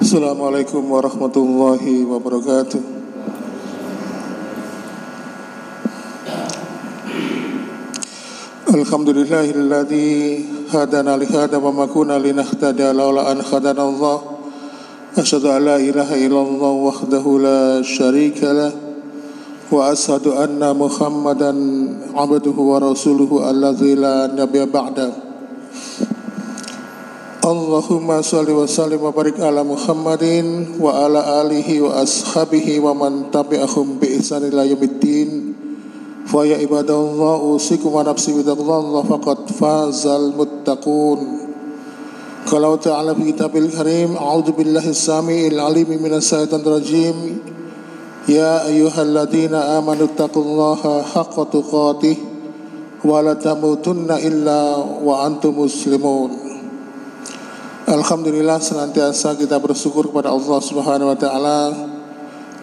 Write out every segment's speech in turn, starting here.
Assalamualaikum warahmatullahi wabarakatuh. Alhamdulillahilladzi hadana lihada wa ma kunna linahtadiya laula an hadana Allah. Asyhadu an la ilaha illallah wahdahu la syarika lah wa asyhadu anna Muhammadan abduhu wa rasuluhu alladzi la nabiyya ba'da. Allahumma salli wa sallim wa barik ala Muhammadin wa ala alihi wa ashabihi wa man tabi'ahum bi ihsan ila yaumiddin. Fa ya ibadallah usikum wa nafsi bidallah faqad fazal muttaqun. Qala ta'ala fi kitabil karim a'udzu billahi samiil alim minas syaitonir rajim. Ya ayyuhalladzina amanu taqullaha haqqa tuqatih wa la tamutunna illa wa antum muslimun. Alhamdulillah, senantiasa kita bersyukur kepada Allah Subhanahu wa taala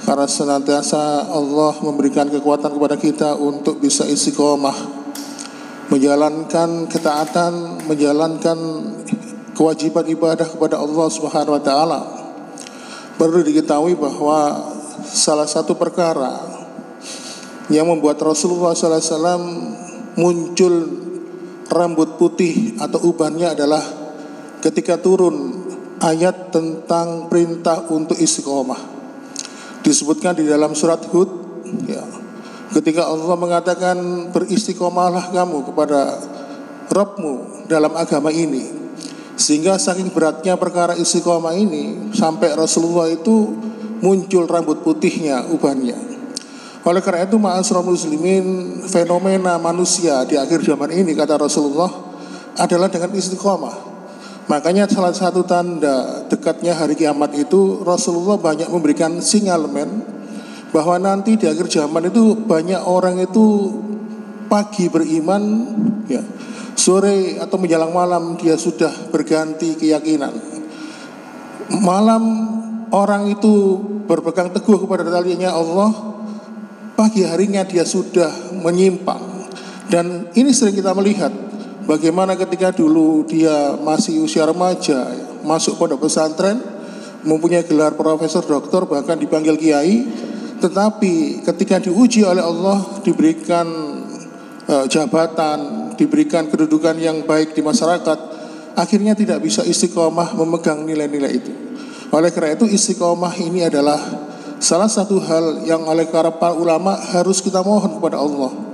karena senantiasa Allah memberikan kekuatan kepada kita untuk bisa istiqomah menjalankan ketaatan, menjalankan kewajiban ibadah kepada Allah Subhanahu wa taala. Perlu diketahui bahwa salah satu perkara yang membuat Rasulullah SAW muncul rambut putih atau ubannya adalah ketika turun ayat tentang perintah untuk istiqomah. Disebutkan di dalam surat Hud, ya, ketika Allah mengatakan beristiqomahlah kamu kepada Rabbmu dalam agama ini. Sehingga saking beratnya perkara istiqomah ini sampai Rasulullah itu muncul rambut putihnya, ubannya. Oleh karena itu ma'asyiral muslimin, fenomena manusia di akhir zaman ini kata Rasulullah adalah dengan istiqomah. Makanya salah satu tanda dekatnya hari kiamat itu Rasulullah banyak memberikan sinyalemen bahwa nanti di akhir zaman itu banyak orang itu pagi beriman, ya, sore atau menjelang malam dia sudah berganti keyakinan. Malam orang itu berpegang teguh kepada talinya Allah, pagi harinya dia sudah menyimpang. Dan ini sering kita melihat bagaimana ketika dulu dia masih usia remaja, masuk pondok pesantren, mempunyai gelar profesor, doktor, bahkan dipanggil kiai, tetapi ketika diuji oleh Allah, diberikan jabatan, diberikan kedudukan yang baik di masyarakat, akhirnya tidak bisa istiqomah memegang nilai-nilai itu. Oleh karena itu istiqomah ini adalah salah satu hal yang oleh para ulama harus kita mohon kepada Allah.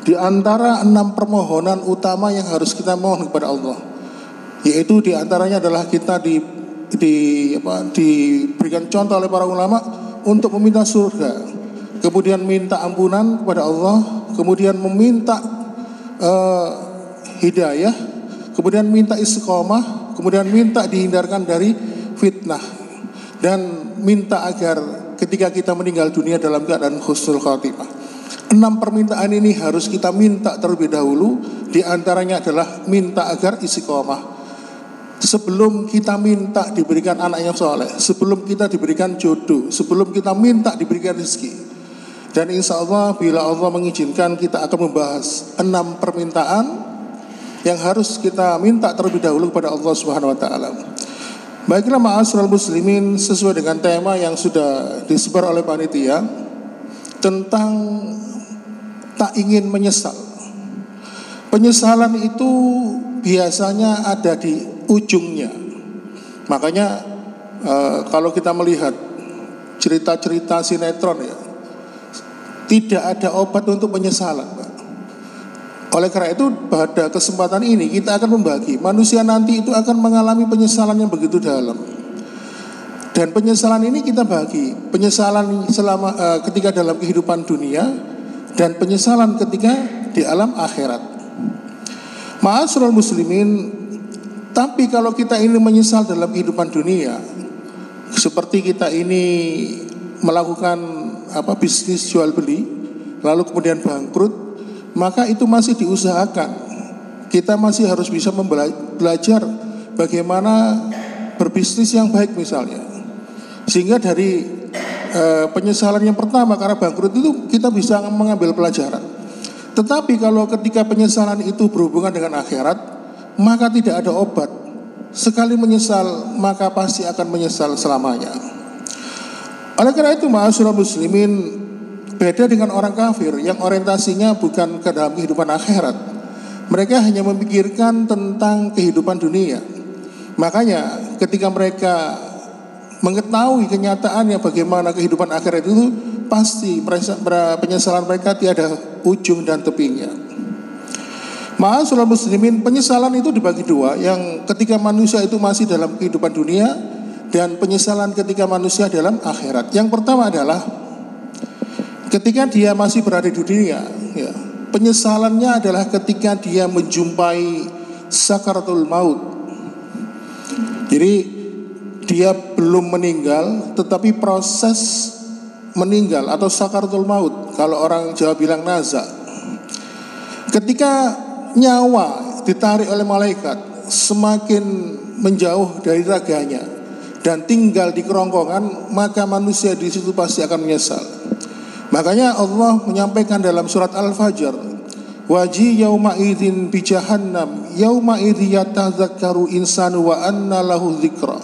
Di antara 6 permohonan utama yang harus kita mohon kepada Allah, yaitu di antaranya adalah kita diberikan contoh oleh para ulama untuk meminta surga, kemudian minta ampunan kepada Allah, kemudian meminta hidayah, kemudian minta istiqomah, kemudian minta dihindarkan dari fitnah, dan minta agar ketika kita meninggal dunia dalam keadaan husnul khatimah. 6 permintaan ini harus kita minta terlebih dahulu. Di antaranya adalah minta agar istiqomah. Sebelum kita minta diberikan anak yang soleh, sebelum kita diberikan jodoh, sebelum kita minta diberikan rezeki. Dan insya Allah bila Allah mengizinkan, kita akan membahas 6 permintaan yang harus kita minta terlebih dahulu kepada Allah Subhanahu wa taala. Baiklah ma'asyiral muslimin, sesuai dengan tema yang sudah disebar oleh panitia tentang tak ingin menyesal. Penyesalan itu biasanya ada di ujungnya. Makanya kalau kita melihat cerita-cerita sinetron, ya, tidak ada obat untuk penyesalan, Pak. Oleh karena itu pada kesempatan ini kita akan membagi manusia nanti itu akan mengalami penyesalan yang begitu dalam. Dan penyesalan ini kita bagi penyesalan selama ketika dalam kehidupan dunia dan penyesalan ketika di alam akhirat. Ma'asyiral muslimin, tapi kalau kita ini menyesal dalam kehidupan dunia, seperti kita ini melakukan bisnis jual beli, lalu kemudian bangkrut, maka itu masih diusahakan. Kita masih harus bisa belajar bagaimana berbisnis yang baik misalnya. Sehingga dari penyesalan yang pertama karena bangkrut itu kita bisa mengambil pelajaran. Tetapi kalau ketika penyesalan itu berhubungan dengan akhirat, maka tidak ada obat. sekali menyesal maka pasti akan menyesal selamanya. Oleh karena itu ma'asyiral muslimin, beda dengan orang kafir yang orientasinya bukan ke dalam kehidupan akhirat. Mereka hanya memikirkan tentang kehidupan dunia. Makanya ketika mereka mengetahui kenyataannya bagaimana kehidupan akhirat itu, pasti penyesalan mereka tiada ujung dan tepinya. Ma'asyiral muslimin, penyesalan itu dibagi dua, yang ketika manusia itu masih dalam kehidupan dunia dan penyesalan ketika manusia dalam akhirat. Yang pertama adalah ketika dia masih berada di dunia, ya, penyesalannya adalah ketika dia menjumpai sakaratul maut. Jadi dia belum meninggal, tetapi proses meninggal atau sakaratul maut, kalau orang Jawa bilang naza. Ketika nyawa ditarik oleh malaikat, semakin menjauh dari raganya dan tinggal di kerongkongan, maka manusia di situ pasti akan menyesal. Makanya Allah menyampaikan dalam surat Al-Fajr, waji yauma idzin bi jahannam yauma idzi yatadzakkaru insanu wa anna lahu dzikra.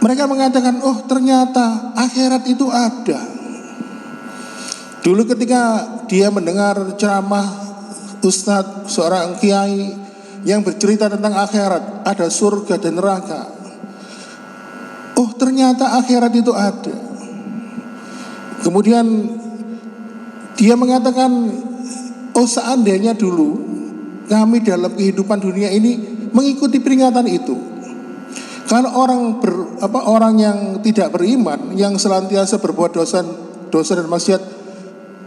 Mereka mengatakan, oh ternyata akhirat itu ada. Dulu ketika dia mendengar ceramah ustadz, seorang kiai yang bercerita tentang akhirat, ada surga dan neraka. Oh ternyata akhirat itu ada. Kemudian dia mengatakan, oh seandainya dulu kami dalam kehidupan dunia ini mengikuti peringatan itu. Kalau orang yang tidak beriman, yang senantiasa berbuat dosa dan maksiat,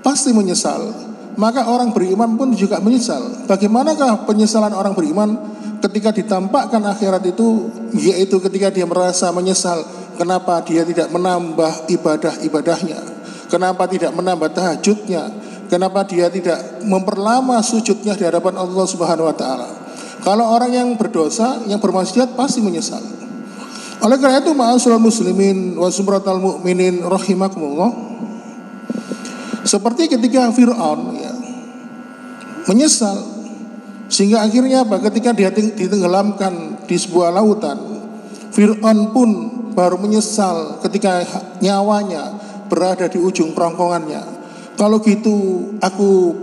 pasti menyesal. Maka orang beriman pun juga menyesal. Bagaimanakah penyesalan orang beriman ketika ditampakkan akhirat itu? Yaitu ketika dia merasa menyesal, kenapa dia tidak menambah ibadah-ibadahnya, kenapa tidak menambah tahajudnya, kenapa dia tidak memperlama sujudnya di hadapan Allah Subhanahu wa taala. Kalau orang yang berdosa, yang bermaksiat, pasti menyesal. Oleh karena itu ma'asyiral muslimin wa sumratal mu'minin rahimakumullah, seperti ketika Fir'aun, ya, menyesal sehingga akhirnya apa? Ketika dia ditenggelamkan di sebuah lautan, Fir'aun pun baru menyesal ketika nyawanya berada di ujung kerongkongannya. Kalau gitu aku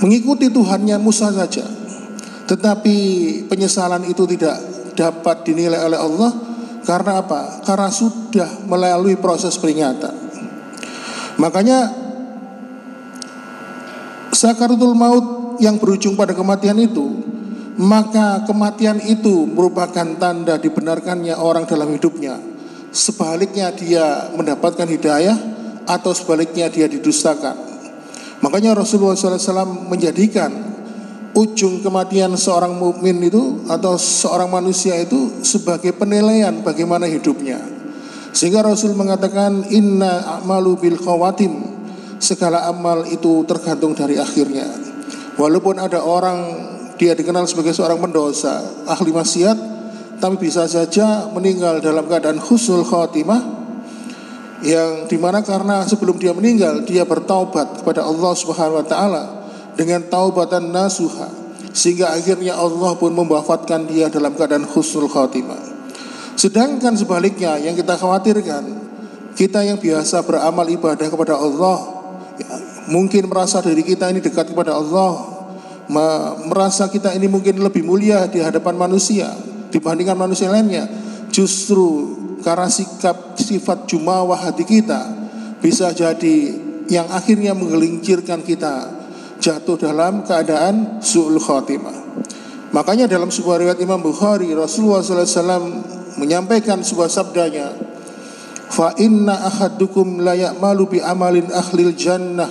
mengikuti Tuhannya Musa saja. Tetapi penyesalan itu tidak dapat dinilai oleh Allah. Karena apa? Karena sudah melalui proses peringatan. Makanya sakaratul maut yang berujung pada kematian itu, maka kematian itu merupakan tanda dibenarkannya orang dalam hidupnya. Sebaliknya dia mendapatkan hidayah, atau sebaliknya dia didustakan. Makanya Rasulullah SAW menjadikan ujung kematian seorang mukmin itu atau seorang manusia itu sebagai penilaian bagaimana hidupnya. Sehingga Rasul mengatakan, inna a'malu bil khawatim, segala amal itu tergantung dari akhirnya. Walaupun ada orang dia dikenal sebagai seorang pendosa, ahli maksiat, tapi bisa saja meninggal dalam keadaan husnul khatimah, yang dimana karena sebelum dia meninggal dia bertaubat kepada Allah Subhanahu wa taala dengan taubatan nasuha, sehingga akhirnya Allah pun mewafatkan dia dalam keadaan husnul khatimah. Sedangkan sebaliknya yang kita khawatirkan, kita yang biasa beramal ibadah kepada Allah, ya, mungkin merasa diri kita ini dekat kepada Allah, merasa kita ini mungkin lebih mulia di hadapan manusia dibandingkan manusia lainnya. Justru karena sifat jumawah hati kita, bisa jadi yang akhirnya menggelincirkan kita jatuh dalam keadaan su'ul khatimah. Makanya dalam sebuah riwayat Imam Bukhari, Rasulullah SAW menyampaikan sebuah sabdanya, fa inna ahadukum la ya'malu bi amalin ahlil jannah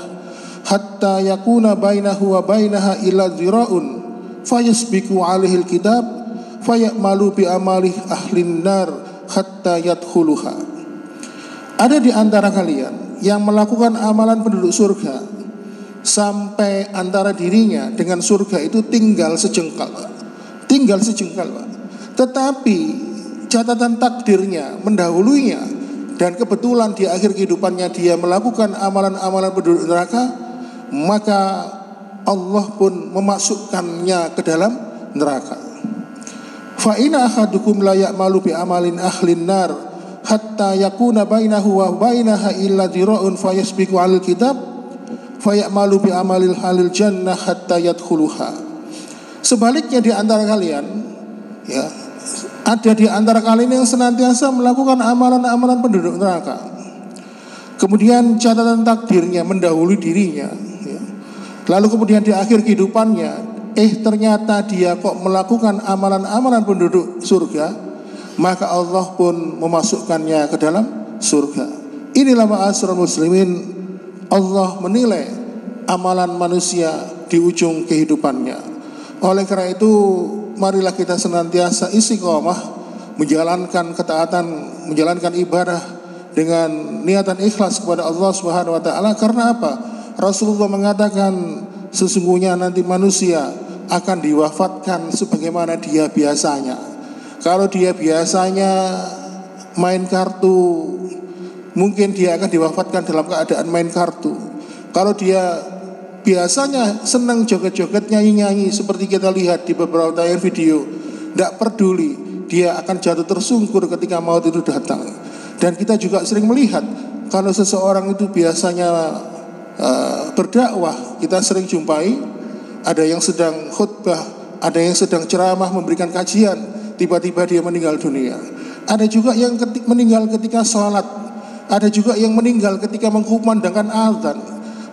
hatta yakuna bainahu wa bainaha ila dhira'un fayasbiqu alaihi alkitab fayamalu bi amali ahlin nar hatta yadkhuluha. Ada di antara kalian yang melakukan amalan penduduk surga sampai antara dirinya dengan surga itu tinggal sejengkal, Pak. Tetapi catatan takdirnya mendahuluinya, dan kebetulan di akhir kehidupannya dia melakukan amalan-amalan penduduk neraka, maka Allah pun memasukkannya ke dalam neraka. Fa inna ahadukum la ya'malu bi amalin ahlin nar hatta yakuna bainahu wa bainaha illa dhira'un fayasbiqu 'alal kitab fayamalu bi amalil halil jannah hatta yadkhuluha. Sebaliknya di antara kalian, ya, ada di antara kalian yang senantiasa melakukan amalan-amalan penduduk neraka. Kemudian catatan takdirnya mendahului dirinya, ya. Lalu kemudian di akhir kehidupannya, ternyata dia kok melakukan amalan-amalan penduduk surga, maka Allah pun memasukkannya ke dalam surga. Inilah ma'asyiral muslimin, Allah menilai amalan manusia di ujung kehidupannya. Oleh karena itu, marilah kita senantiasa istiqomah menjalankan ketaatan, menjalankan ibadah dengan niatan ikhlas kepada Allah Subhanahu wa taala. Karena apa? Rasulullah mengatakan sesungguhnya nanti manusia akan diwafatkan sebagaimana dia biasanya. Kalau dia biasanya main kartu, mungkin dia akan diwafatkan dalam keadaan main kartu. Kalau dia biasanya senang joget-joget, nyanyi-nyanyi seperti kita lihat di beberapa tayangan video, tidak peduli, dia akan jatuh tersungkur ketika maut itu datang. Dan kita juga sering melihat kalau seseorang itu biasanya berdakwah, kita sering jumpai ada yang sedang khutbah, ada yang sedang ceramah, memberikan kajian, tiba-tiba dia meninggal dunia. Ada juga yang meninggal ketika sholat, ada juga yang meninggal ketika mengkumandangkan azan.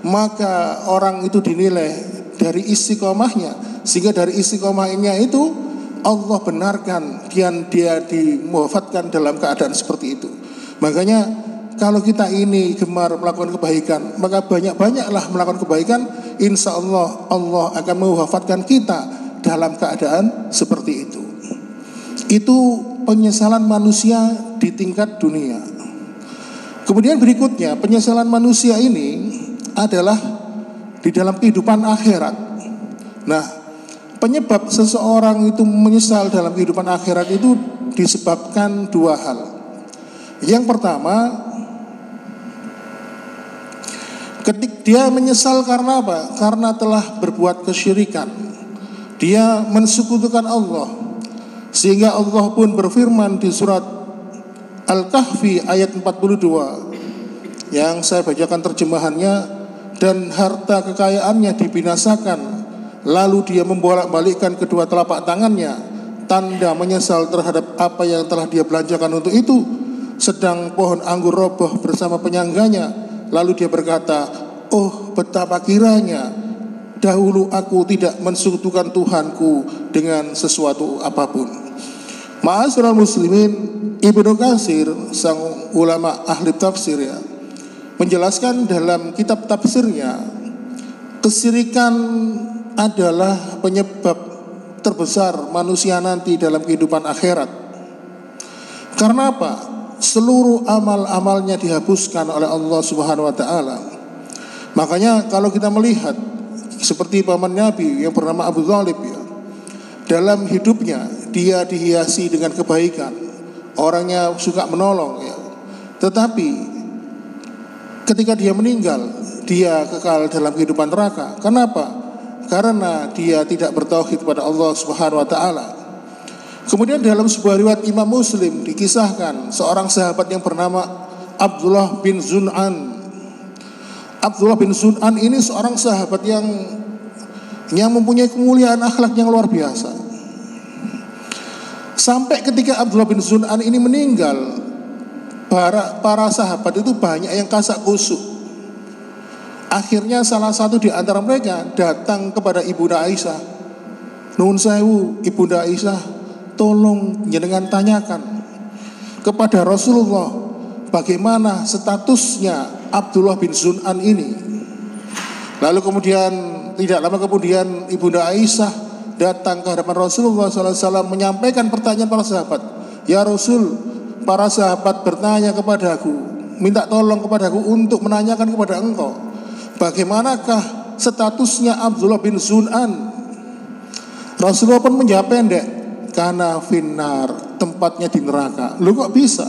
Maka orang itu dinilai dari istiqomahnya, sehingga dari istiqomahnya itu Allah benarkan dia diwafatkan dalam keadaan seperti itu. Makanya kalau kita ini gemar melakukan kebaikan, maka banyak-banyaklah melakukan kebaikan. Insya Allah Allah akan mewafatkan kita dalam keadaan seperti itu. Itu penyesalan manusia di tingkat dunia. Kemudian berikutnya, penyesalan manusia ini adalah di dalam kehidupan akhirat. Nah, penyebab seseorang itu menyesal dalam kehidupan akhirat itu disebabkan dua hal. Yang pertama, dia menyesal karena apa? Karena telah berbuat kesyirikan. Dia mensekutukan Allah. Sehingga Allah pun berfirman di surat Al-Kahfi ayat 42, yang saya bacakan terjemahannya, dan harta kekayaannya dibinasakan, lalu dia membolak-balikkan kedua telapak tangannya, tanda menyesal terhadap apa yang telah dia belanjakan untuk itu. Sedang pohon anggur roboh bersama penyangganya, lalu dia berkata, oh betapa kiranya dahulu aku tidak mensekutukan Tuhanku dengan sesuatu apapun. Ma'asyiral muslimin, Ibnu Katsir, sang ulama ahli tafsir, ya, menjelaskan dalam kitab tafsirnya, kesyirikan adalah penyebab terbesar manusia nanti dalam kehidupan akhirat. Karena apa? Seluruh amal-amalnya dihapuskan oleh Allah Subhanahu wa taala. Makanya kalau kita melihat seperti paman Nabi yang bernama Abu Thalib, ya, dalam hidupnya dia dihiasi dengan kebaikan, orangnya suka menolong, ya. Tetapi ketika dia meninggal, dia kekal dalam kehidupan neraka. Kenapa? Karena dia tidak bertauhid kepada Allah Subhanahu wa taala. Kemudian dalam sebuah riwayat Imam Muslim dikisahkan seorang sahabat yang bernama Abdullah bin Zun'an. Abdullah bin Zun'an ini seorang sahabat yang mempunyai kemuliaan akhlak yang luar biasa. Sampai ketika Abdullah bin Zun'an ini meninggal, para sahabat itu banyak yang kasak kusuk. Akhirnya salah satu di antara mereka datang kepada Ibunda Aisyah. Nuhun sewu Ibunda Aisyah, tolong jenengan tanyakan kepada Rasulullah bagaimana statusnya Abdullah bin Zun'an ini. Lalu kemudian tidak lama kemudian Ibunda Aisyah datang ke hadapan Rasulullah SAW menyampaikan pertanyaan para sahabat. Ya Rasul, para sahabat bertanya kepadaku, minta tolong kepadaku untuk menanyakan kepada engkau, bagaimanakah statusnya Abdullah bin Zun'an? Rasulullah pun menjawab pendek, kana finnar, tempatnya di neraka. Lu kok bisa?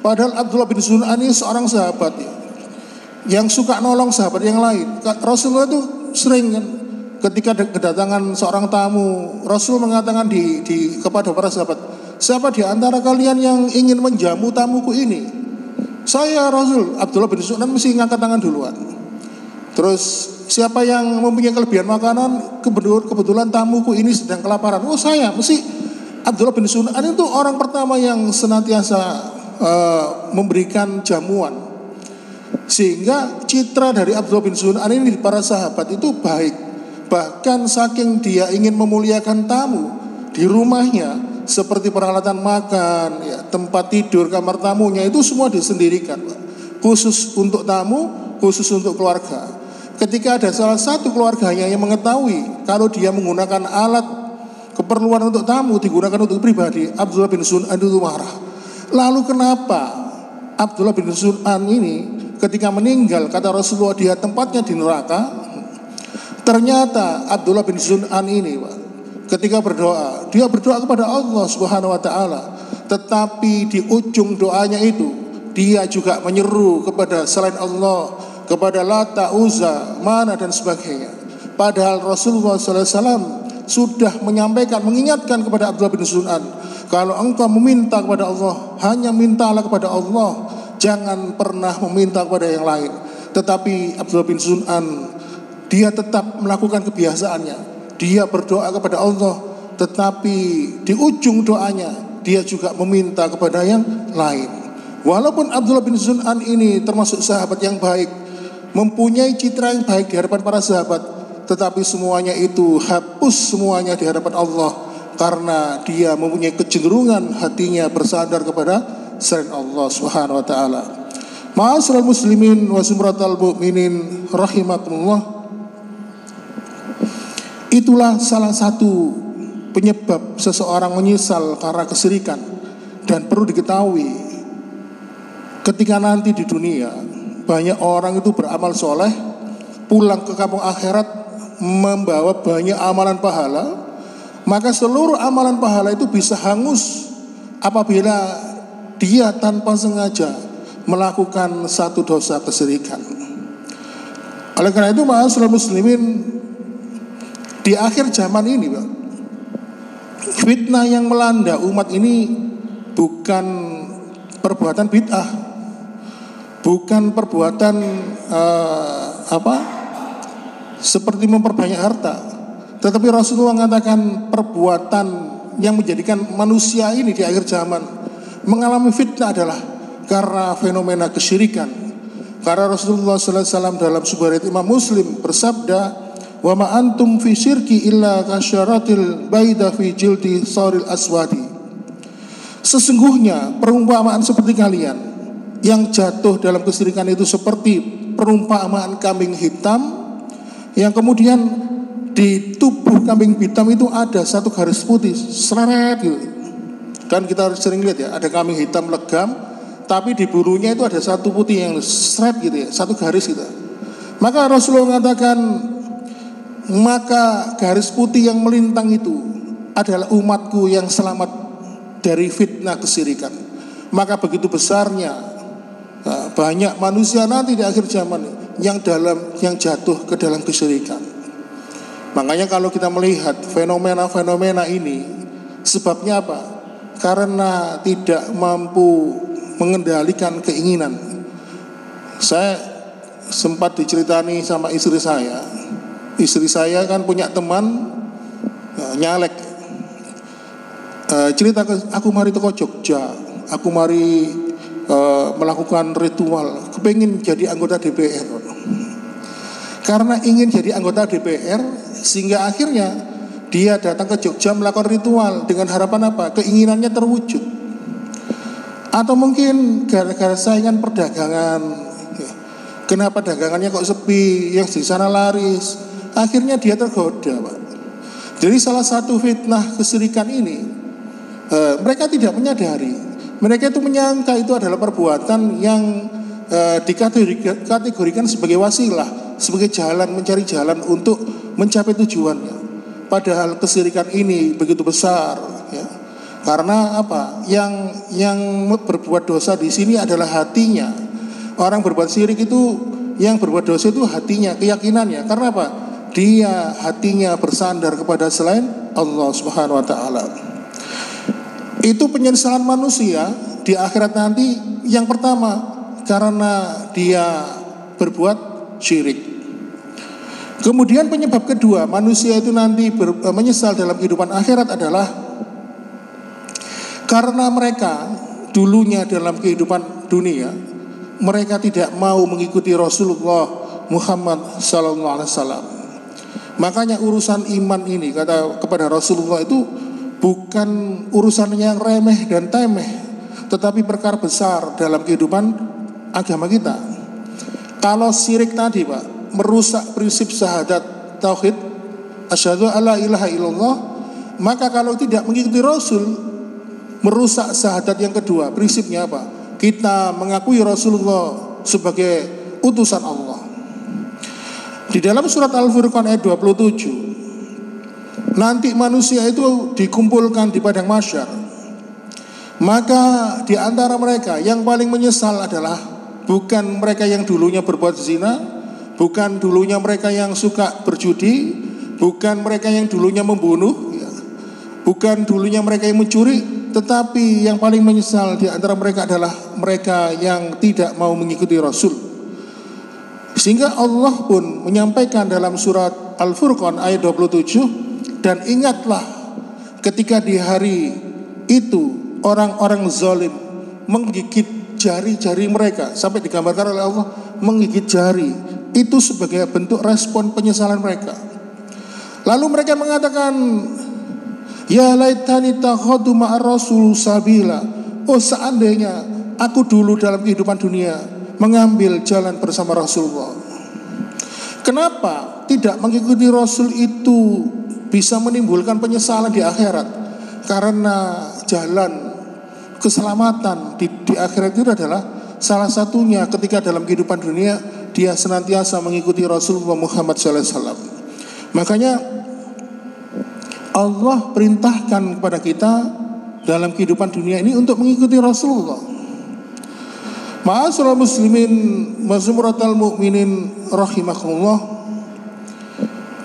Padahal Abdullah bin Zun'an ini seorang sahabat, ya, yang suka nolong sahabat yang lain. Rasulullah itu sering kan, ketika kedatangan seorang tamu, Rasul mengatakan kepada para sahabat, siapa di antara kalian yang ingin menjamu tamuku ini? Saya, Rasul. Abdullah bin Sunan mesti ngangkat tangan duluan. Terus siapa yang mempunyai kelebihan makanan? Kebetulan tamuku ini sedang kelaparan. Oh, saya. Mesti Abdullah bin Sunan itu orang pertama yang senantiasa memberikan jamuan. Sehingga citra dari Abdullah bin Sunan ini di para sahabat itu baik. Bahkan saking dia ingin memuliakan tamu di rumahnya, seperti peralatan makan, ya, tempat tidur, kamar tamunya itu semua disendirikan, Pak. Khusus untuk tamu, khusus untuk keluarga. Ketika ada salah satu keluarganya yang mengetahui kalau dia menggunakan alat keperluan untuk tamu digunakan untuk pribadi, Abdullah bin Sunan itu marah. Lalu kenapa Abdullah bin Sunan ini ketika meninggal, kata Rasulullah, dia tempatnya di neraka? Ternyata Abdullah bin Sunan ini, Pak, ketika berdoa, dia berdoa kepada Allah Subhanahu wa taala, tetapi di ujung doanya itu dia juga menyeru kepada selain Allah, kepada Lata, Uzza, Mana dan sebagainya. Padahal Rasulullah SAW sudah menyampaikan, mengingatkan kepada Abdullah bin Sunan, kalau engkau meminta kepada Allah, hanya mintalah kepada Allah, jangan pernah meminta kepada yang lain. Tetapi Abdullah bin Sunan, dia tetap melakukan kebiasaannya. Dia berdoa kepada Allah, tetapi di ujung doanya dia juga meminta kepada yang lain. Walaupun Abdullah bin Sunan ini termasuk sahabat yang baik, mempunyai citra yang baik di hadapan para sahabat, tetapi semuanya itu hapus semuanya di hadapan Allah, karena dia mempunyai kecenderungan hatinya bersandar kepada selain Allah Subhanahu wa taala. Ma'asyiral muslimin wa sumratal mu'minin rahimakumullah. Itulah salah satu penyebab seseorang menyesal karena kesyirikan. Dan perlu diketahui, ketika nanti di dunia banyak orang itu beramal soleh, pulang ke kampung akhirat membawa banyak amalan pahala, maka seluruh amalan pahala itu bisa hangus apabila dia tanpa sengaja melakukan satu dosa kesyirikan. Oleh karena itu, ma'asyiral muslimin, di akhir zaman ini, Pak, fitnah yang melanda umat ini bukan perbuatan bid'ah, bukan perbuatan seperti memperbanyak harta, tetapi Rasulullah mengatakan perbuatan yang menjadikan manusia ini di akhir zaman mengalami fitnah adalah karena fenomena kesyirikan. Karena Rasulullah SAW dalam sebuah riwayat Imam Muslim bersabda, wa ma antum fi syirki illa kasyaratil baida fi jildi saril aswadi. Sesungguhnya perumpamaan seperti kalian yang jatuh dalam kesyirikan itu seperti perumpamaan kambing hitam yang kemudian di tubuh kambing hitam itu ada satu garis putih seret gitu. Kan kita sering lihat ya, ada kambing hitam legam tapi di bulunya itu ada satu putih yang seret gitu ya, satu garis gitu. Maka Rasulullah mengatakan, maka garis putih yang melintang itu adalah umatku yang selamat dari fitnah kesyirikan. Maka begitu besarnya banyak manusia nanti di akhir zaman yang jatuh ke dalam kesyirikan. Makanya kalau kita melihat fenomena-fenomena ini, sebabnya apa? Karena tidak mampu mengendalikan keinginan. Saya sempat diceritani sama istri saya. Istri saya kan punya teman nyalek, cerita ke aku, mari teko Jogja, aku mari melakukan ritual, kepengin jadi anggota DPR. Karena ingin jadi anggota DPR, sehingga akhirnya dia datang ke Jogja melakukan ritual dengan harapan apa? Keinginannya terwujud. Atau mungkin gara-gara saingan perdagangan, kenapa dagangannya kok sepi, yang di sana laris. Akhirnya dia tergoda, Pak. Jadi salah satu fitnah kesyirikan ini, mereka tidak menyadari. Mereka itu menyangka itu adalah perbuatan yang dikategorikan sebagai wasilah, sebagai jalan, mencari jalan untuk mencapai tujuannya. Padahal kesyirikan ini begitu besar, ya. Karena apa? Yang berbuat dosa di sini adalah hatinya. Orang berbuat syirik itu, yang berbuat dosa itu hatinya, keyakinannya. Karena apa? dia hatinya bersandar kepada selain Allah Subhanahu wa taala. Itu penyesalan manusia di akhirat nanti. Yang pertama, karena dia berbuat syirik. Kemudian penyebab kedua manusia itu nanti menyesal dalam kehidupan akhirat adalah karena mereka dulunya dalam kehidupan dunia mereka tidak mau mengikuti Rasulullah Muhammad sallallahu alaihi wasallam. Makanya urusan iman ini kata kepada Rasulullah itu bukan urusan yang remeh dan temeh, tetapi perkara besar dalam kehidupan agama kita. Kalau syirik tadi Pak merusak prinsip syahadat tauhid asyhadu alla ilaha illallah, maka kalau tidak mengikuti Rasul merusak syahadat yang kedua. Prinsipnya apa? Kita mengakui Rasulullah sebagai utusan Allah. Di dalam surat Al-Furqan ayat 27, nanti manusia itu dikumpulkan di padang mahsyar. Maka di antara mereka yang paling menyesal adalah bukan mereka yang dulunya berbuat zina, bukan dulunya mereka yang suka berjudi, bukan mereka yang dulunya membunuh, bukan dulunya mereka yang mencuri, tetapi yang paling menyesal di antara mereka adalah mereka yang tidak mau mengikuti Rasul. Sehingga Allah pun menyampaikan dalam surat Al-Furqan ayat 27, dan ingatlah ketika di hari itu orang-orang zalim menggigit jari-jari mereka, sampai digambarkan oleh Allah menggigit jari, itu sebagai bentuk respon penyesalan mereka. Lalu mereka mengatakan, ya laitani takhadu ma'ar rasul sabila. Oh seandainya aku dulu dalam kehidupan dunia mengambil jalan bersama Rasulullah. Kenapa tidak mengikuti Rasul itu bisa menimbulkan penyesalan di akhirat? Karena jalan keselamatan di akhirat itu adalah salah satunya ketika dalam kehidupan dunia dia senantiasa mengikuti Rasulullah Muhammad SAW. Makanya Allah perintahkan kepada kita dalam kehidupan dunia ini untuk mengikuti Rasulullah. Ma'asyiral muslimin wa zumratal mu'minin rahimakumullah.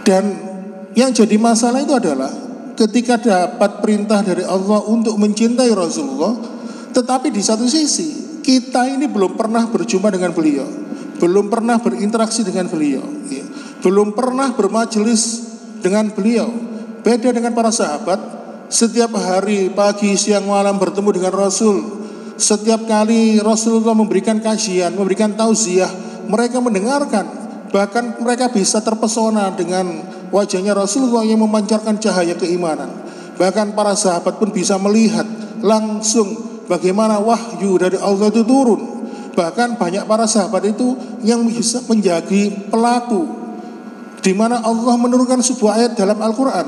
Dan yang jadi masalah itu adalah ketika dapat perintah dari Allah untuk mencintai Rasulullah, tetapi di satu sisi kita ini belum pernah berjumpa dengan beliau, belum pernah berinteraksi dengan beliau, belum pernah bermajelis dengan beliau. Beda dengan para sahabat, setiap hari pagi siang malam bertemu dengan Rasul. Setiap kali Rasulullah memberikan kajian, memberikan tausiah, mereka mendengarkan. Bahkan mereka bisa terpesona dengan wajahnya Rasulullah yang memancarkan cahaya keimanan. Bahkan para sahabat pun bisa melihat langsung bagaimana wahyu dari Allah itu turun. Bahkan banyak para sahabat itu yang bisa menjadi pelaku, di mana Allah menurunkan sebuah ayat dalam Al-Quran.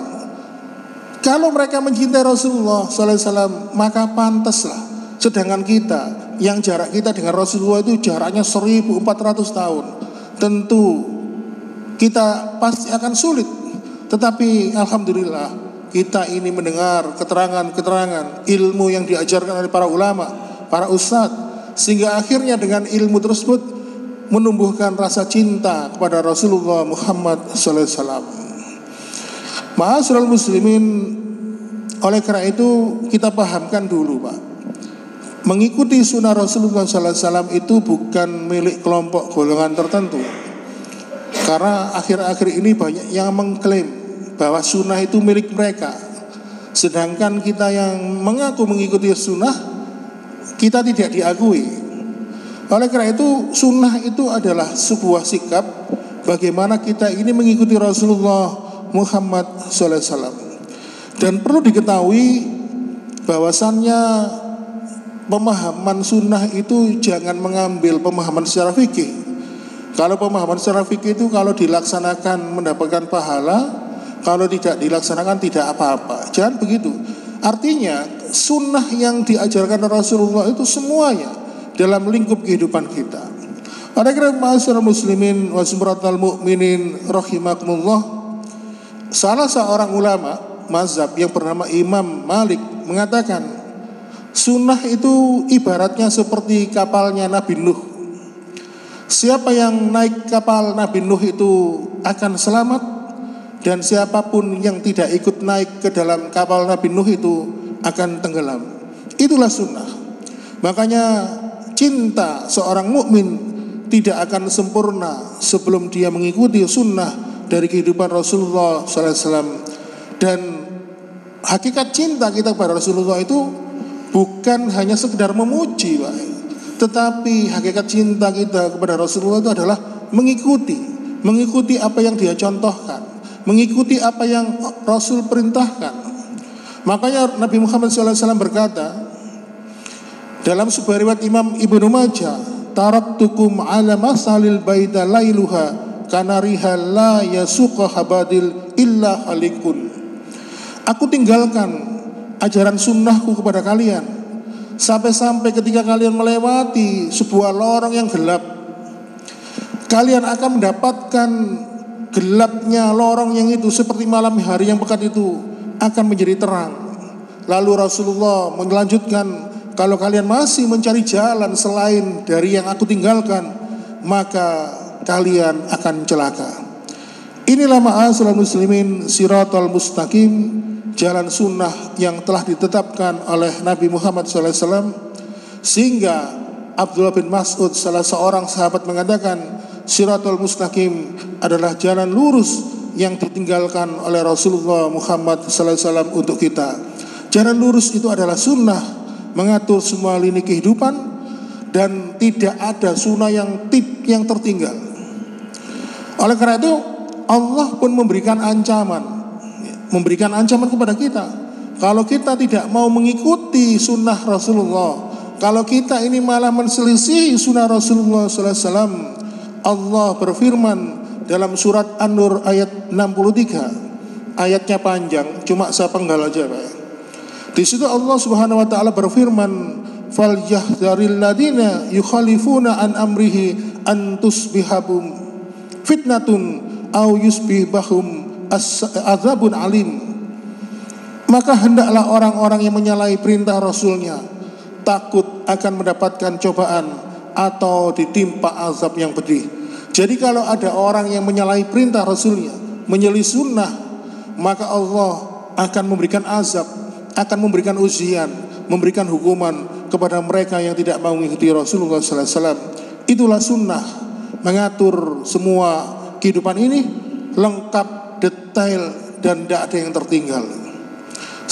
Kalau mereka mencintai Rasulullah SAW, maka pantaslah. Sedangkan kita, yang jarak kita dengan Rasulullah itu jaraknya 1400 tahun, tentu kita pasti akan sulit. Tetapi alhamdulillah kita ini mendengar keterangan-keterangan ilmu yang diajarkan oleh para ulama, para ustadz, sehingga akhirnya dengan ilmu tersebut menumbuhkan rasa cinta kepada Rasulullah Muhammad SAW. Ma'asyiral muslimin, oleh karena itu kita pahamkan dulu Pak, mengikuti sunnah Rasulullah SAW itu bukan milik kelompok golongan tertentu. Karena akhir-akhir ini banyak yang mengklaim bahwa sunnah itu milik mereka, sedangkan kita yang mengaku mengikuti sunnah, kita tidak diakui. Oleh karena itu sunnah itu adalah sebuah sikap bagaimana kita ini mengikuti Rasulullah Muhammad SAW. Dan perlu diketahui bahwasannya pemahaman sunnah itu jangan mengambil pemahaman secara fikih. Kalau pemahaman secara fikih itu kalau dilaksanakan mendapatkan pahala, kalau tidak dilaksanakan tidak apa-apa. Jangan begitu. Artinya sunnah yang diajarkan Rasulullah itu semuanya dalam lingkup kehidupan kita. Oleh karena ma'asyiral muslimin wa zumratal mu'minin rahimakumullah, salah seorang ulama mazhab yang bernama Imam Malik mengatakan, sunnah itu ibaratnya seperti kapalnya Nabi Nuh. Siapa yang naik kapal Nabi Nuh itu akan selamat, dan siapapun yang tidak ikut naik ke dalam kapal Nabi Nuh itu akan tenggelam. Itulah sunnah. Makanya cinta seorang mukmin tidak akan sempurna sebelum dia mengikuti sunnah dari kehidupan Rasulullah SAW. Dan hakikat cinta kita kepada Rasulullah itu bukan hanya sekedar memuji, Pak, tetapi hakikat cinta kita kepada Rasulullah itu adalah mengikuti apa yang dia contohkan, mengikuti apa yang Rasul perintahkan. Makanya Nabi Muhammad SAW berkata dalam sebuah riwayat Imam Ibnu Majah, taraktukum ala masalil baida lailuha kanariha la yasuqa habadil illa halikun. Aku tinggalkan ajaran sunnahku kepada kalian sampai-sampai ketika kalian melewati sebuah lorong yang gelap, kalian akan mendapatkan gelapnya lorong yang itu seperti malam hari yang pekat itu akan menjadi terang. Lalu Rasulullah melanjutkan, kalau kalian masih mencari jalan selain dari yang aku tinggalkan, maka kalian akan celaka. Inilah ma'asyiral muslimin siratal mustaqim, jalan sunnah yang telah ditetapkan oleh Nabi Muhammad SAW. Sehingga Abdullah bin Mas'ud, salah seorang sahabat, mengatakan siratal mustaqim adalah jalan lurus yang ditinggalkan oleh Rasulullah Muhammad SAW untuk kita. Jalan lurus itu adalah sunnah, mengatur semua lini kehidupan, dan tidak ada sunnah yang tertinggal. Oleh karena itu Allah pun memberikan ancaman kepada kita. Kalau kita tidak mau mengikuti sunnah Rasulullah, kalau kita ini malah menselisih sunnah Rasulullah SAW, Allah berfirman dalam surat An-Nur ayat 63, ayatnya panjang, cuma saya penggal aja, Pak. Di situ Allah Subhanahu wa taala berfirman, "Falyahdharil ladina yukhalifuna an amrihi an tusbihahum fitnatun aw yusbihahum azabun alim." Maka hendaklah orang-orang yang menyalahi perintah Rasulnya takut akan mendapatkan cobaan atau ditimpa azab yang pedih. Jadi kalau ada orang yang menyalahi perintah Rasulnya, menyelisih sunnah, maka Allah akan memberikan azab, akan memberikan ujian, memberikan hukuman kepada mereka yang tidak mau mengikuti Rasulullah SAW. Itulah sunnah, mengatur semua kehidupan ini lengkap, detail, dan tidak ada yang tertinggal.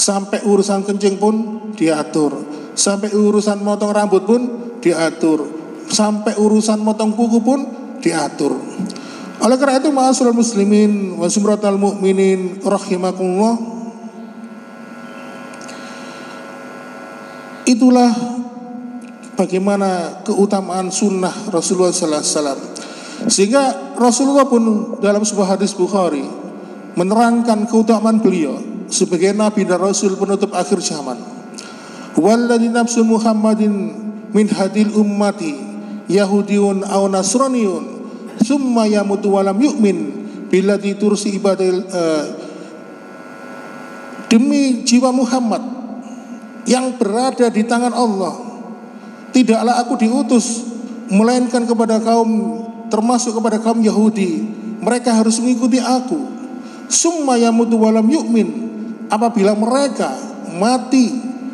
Sampai urusan kencing pun diatur, sampai urusan motong rambut pun diatur, sampai urusan motong kuku pun diatur. Oleh karena itu ma'asyiral muslimin wa sumratal mu'minin rahimakumullah, itulah bagaimana keutamaan sunnah Rasulullah SAW. Sehingga Rasulullah pun dalam sebuah hadis Bukhari menerangkan keutamaan beliau sebagai Nabi dan Rasul penutup akhir zaman. Walladzi nafsu Muhammadin min hadil ummati Yahudiyun aw Nasraniyun summa yamutu walam yu'min billadzi tursi ibadil, demi jiwa Muhammad yang berada di tangan Allah, tidaklah aku diutus melainkan kepada kaum, termasuk kepada kaum Yahudi. Mereka harus mengikuti aku. Summa yamutu walam yu'min, apabila mereka mati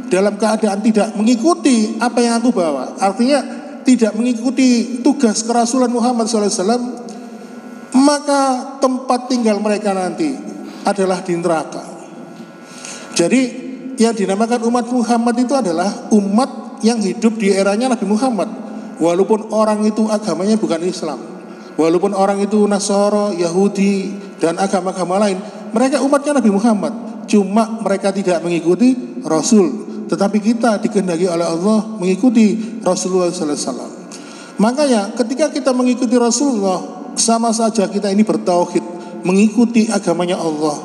dalam keadaan tidak mengikuti apa yang aku bawa, artinya tidak mengikuti tugas kerasulan Muhammad SAW, maka tempat tinggal mereka nanti adalah di neraka. Jadi yang dinamakan umat Muhammad itu adalah umat yang hidup di eranya Nabi Muhammad, walaupun orang itu agamanya bukan Islam, walaupun orang itu Nasara, Yahudi, dan agama-agama lain, mereka umatnya Nabi Muhammad. Cuma mereka tidak mengikuti Rasul, tetapi kita dikehendaki oleh Allah mengikuti Rasulullah SAW. Makanya ketika kita mengikuti Rasulullah, sama saja kita ini bertauhid, mengikuti agamanya Allah.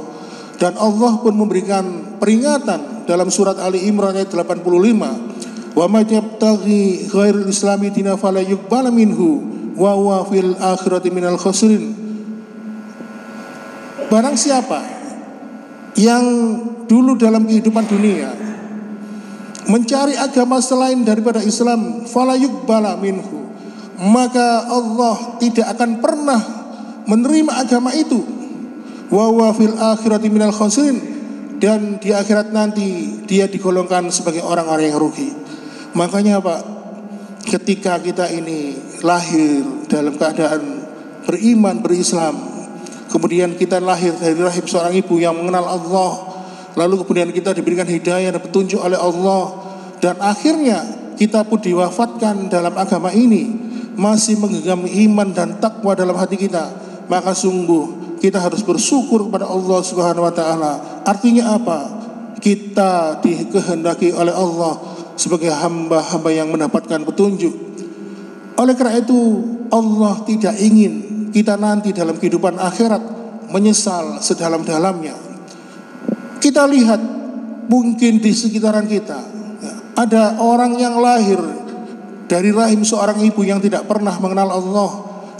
Dan Allah pun memberikan peringatan dalam surat Ali Imran ayat 85, wa may yabtaghi ghairil islami dina fala yuqbal minhu wa huwa fil akhirati minal khasirin. Barang siapa yang dulu dalam kehidupan dunia mencari agama selain daripada Islam, fala yuqbala minhu, maka Allah tidak akan pernah menerima agama itu. wa huwa fil akhirati minal khasirin, dan di akhirat nanti dia digolongkan sebagai orang-orang yang rugi. Makanya Pak, ketika kita ini lahir dalam keadaan beriman, berislam, kemudian kita lahir dari rahim seorang ibu yang mengenal Allah, lalu kemudian kita diberikan hidayah dan petunjuk oleh Allah, dan akhirnya kita pun diwafatkan dalam agama ini, masih menggenggam iman dan takwa dalam hati kita, maka sungguh kita harus bersyukur kepada Allah Subhanahu wa taala. Artinya apa? Kita dikehendaki oleh Allah sebagai hamba-hamba yang mendapatkan petunjuk. Oleh karena itu, Allah tidak ingin kita nanti dalam kehidupan akhirat menyesal sedalam-dalamnya. Kita lihat mungkin di sekitaran kita ada orang yang lahir dari rahim seorang ibu yang tidak pernah mengenal Allah.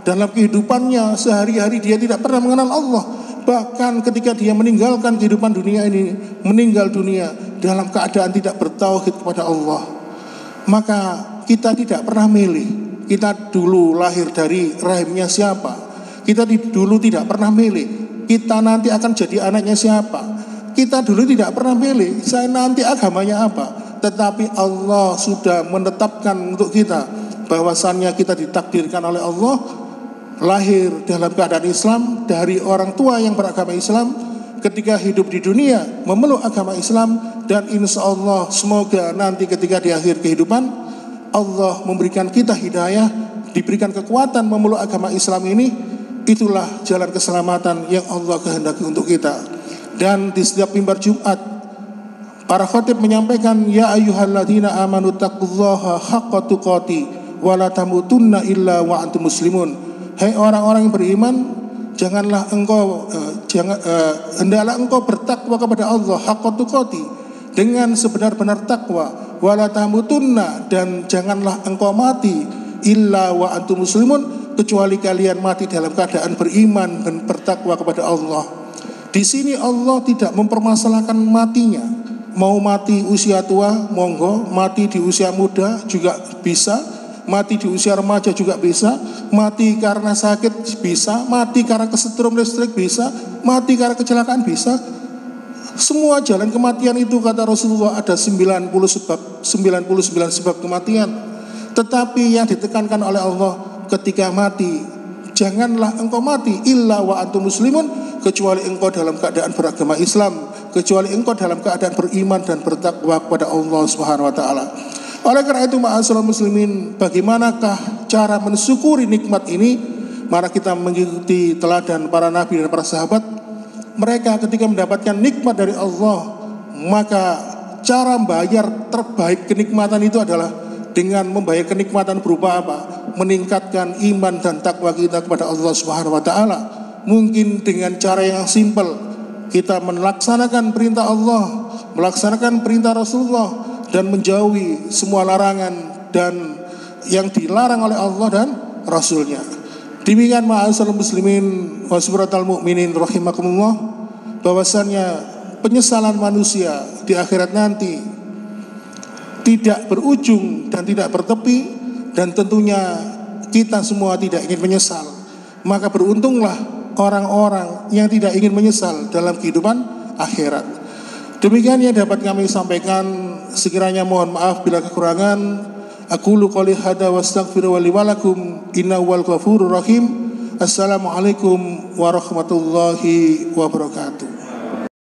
Dalam kehidupannya sehari-hari dia tidak pernah mengenal Allah. Bahkan ketika dia meninggalkan kehidupan dunia ini, meninggal dunia dalam keadaan tidak bertauhid kepada Allah. Maka kita tidak pernah milih kita dulu lahir dari rahimnya siapa. Kita dulu tidak pernah milih kita nanti akan jadi anaknya siapa. Kita dulu tidak pernah milih saya nanti agamanya apa. Tetapi Allah sudah menetapkan untuk kita bahwasannya kita ditakdirkan oleh Allah lahir dalam keadaan Islam dari orang tua yang beragama Islam, ketika hidup di dunia memeluk agama Islam, dan insya Allah semoga nanti ketika di akhir kehidupan Allah memberikan kita hidayah, diberikan kekuatan memeluk agama Islam ini. Itulah jalan keselamatan yang Allah kehendaki untuk kita. Dan di setiap mimbar Jumat para khatib menyampaikan, ya ayyuhalladzina amanu taqullaha haqqa tuqati wa la tamutunna illa wa antum muslimun. Hai orang-orang yang beriman, hendaklah engkau bertakwa kepada Allah haqqa tuqati, dengan sebenar-benar takwa, wala tamutunna, dan janganlah engkau mati illa wa antum muslimun, kecuali kalian mati dalam keadaan beriman dan bertakwa kepada Allah. Di sini Allah tidak mempermasalahkan matinya. Mau mati usia tua, monggo. Mati di usia muda juga bisa. Mati di usia remaja juga bisa. Mati karena sakit bisa. Mati karena kesetrum listrik bisa. Mati karena kecelakaan bisa. Semua jalan kematian itu, kata Rasulullah, ada 99 sebab kematian. Tetapi yang ditekankan oleh Allah ketika mati, janganlah engkau mati illa wa antum muslimun, kecuali engkau dalam keadaan beragama Islam, kecuali engkau dalam keadaan beriman dan bertakwa kepada Allah Subhanahu wa taala. Oleh karena itu, ma'asyiral muslimin, bagaimanakah cara mensyukuri nikmat ini? Mari kita mengikuti teladan para nabi dan para sahabat. Mereka ketika mendapatkan nikmat dari Allah, maka cara membayar terbaik kenikmatan itu adalah dengan membayar kenikmatan berupa apa? Meningkatkan iman dan takwa kita kepada Allah Subhanahu wa taala. Mungkin dengan cara yang simpel, kita melaksanakan perintah Allah, melaksanakan perintah Rasulullah, dan menjauhi semua larangan dan yang dilarang oleh Allah dan Rasulnya. Demikian ma'asyiral muslimin wa subhanatal mu'minin rahimakumullah, bahwasannya penyesalan manusia di akhirat nanti tidak berujung dan tidak bertepi, dan tentunya kita semua tidak ingin menyesal. Maka beruntunglah orang-orang yang tidak ingin menyesal dalam kehidupan akhirat. Demikian yang dapat kami sampaikan. Sekiranya mohon maaf bila kekurangan. Aqulu qouli hadza wa astaghfiru li wa lakum innahu wal ghafurur rahim. Assalamualaikum warahmatullahi wabarakatuh.